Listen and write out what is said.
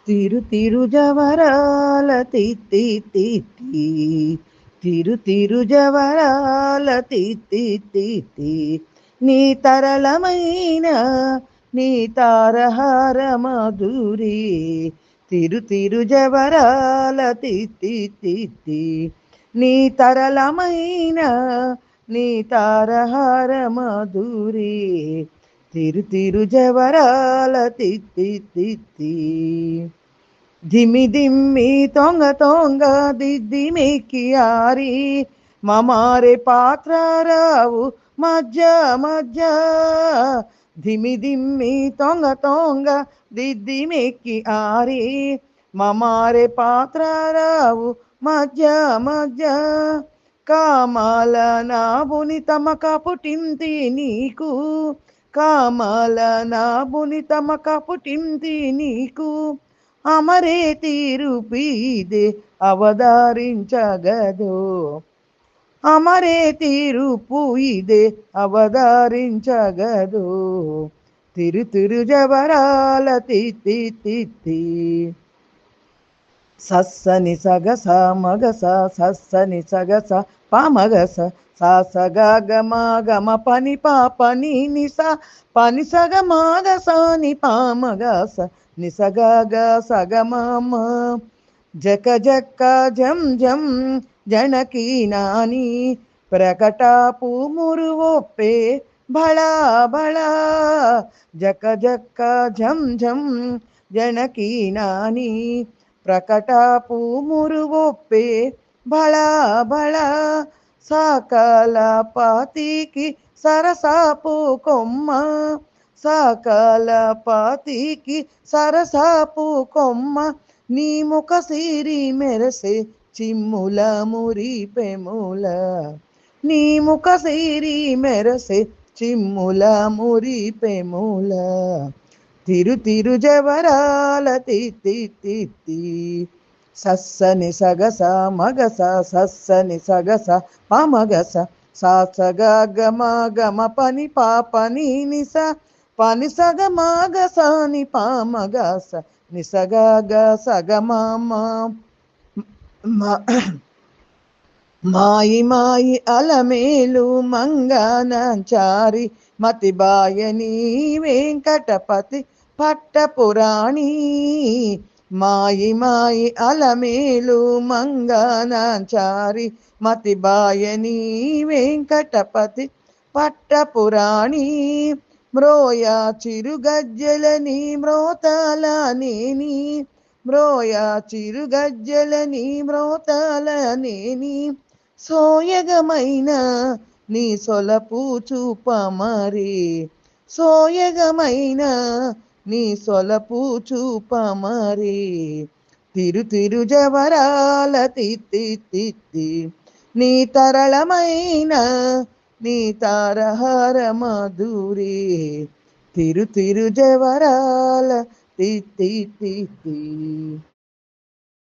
తిరు తిరు జవరాల తిత్తి తిత్తి తిరు తిరు జవరాల తిత్తి తిత్తి నీ తరళమైన నీ తారహార మధురి తిరు తిరు జవరాల తిత్తి తిత్తి నీ తరళమైన నీ తారహార మధురి తిరు తిరు జవరాల తిత్తి తిత్తి ధిమి ధిమ్మి తొంగ తొంగ దిద్ది మెక్కియారి మమారే పాత్ర రావు మధ్య మధ్య ధిమి ధిమ్మి తొంగ తొంగ దిద్ది మెక్కి ఆరి మమారే పాత్ర రావు మధ్య మధ్య కామాల నాబుని తమక పుటింతి నీకు కామాల నాబుని తమక పుటింతి నీకు అమరే తీరుపీదే అవతరించగదో అమరే తీరుపు ఇదే అవతరించగదో తిరు తిరు జవరాల తిత్తి తిత్తి సస్సని సగస మగస సస్సని సగస పమగస సాసగ గమ గమ పని పాపని నిస పని సగ మాగస ని పామగస నిసగ గ సగ మమ జక జక్క జం జం జనకీ నాని ప్రకటాపు మురువొప్పే భళా భళా జక జక్క జం జం జనకీ నాని ప్రకటాపు మురువొప్పే భళా భళా సకల పాతికి సరసాపు కొమ్మ సకల పాతికి సరసాపు కొమ్మ నీ ముఖ సిరి మెరసే చిమ్ముల మురి పెముల నీ ముఖ సిరి మెరసే చిమ్ముల మురి పెముల తిరు తిరు జవరాల తిత్తి తిత్తి సస్సని సగస మగస సస్సని సగస పమగస సాసగ గమ గమ పని పాపని నిస పని సగ మాగస ని పామగస నిసగ గ సగ మమ మాయి మాయి అలమేలు మంగనాచారి మతిబాయని వెంకటపతి పట్టపురాణి మాయి మాయి అలమేలు మంగనాచారి మతిబాయని వెంకటపతి పట్టపురాణి మ్రోయ చిరుగజ్జలని మ్రోతలనేని మ్రోయ చిరుగజ్జలని మ్రోతలనేని సోయగమైన నీ సొలపు చూపమరి సోయగమైన నీ సొలపు చూపమరి తిరు తిరు జవరాల తిత్తి తిత్తి నీ తరళమైన నీ తారహార మధురి తిరు తిరు జవరాల తిత్తి తిత్తి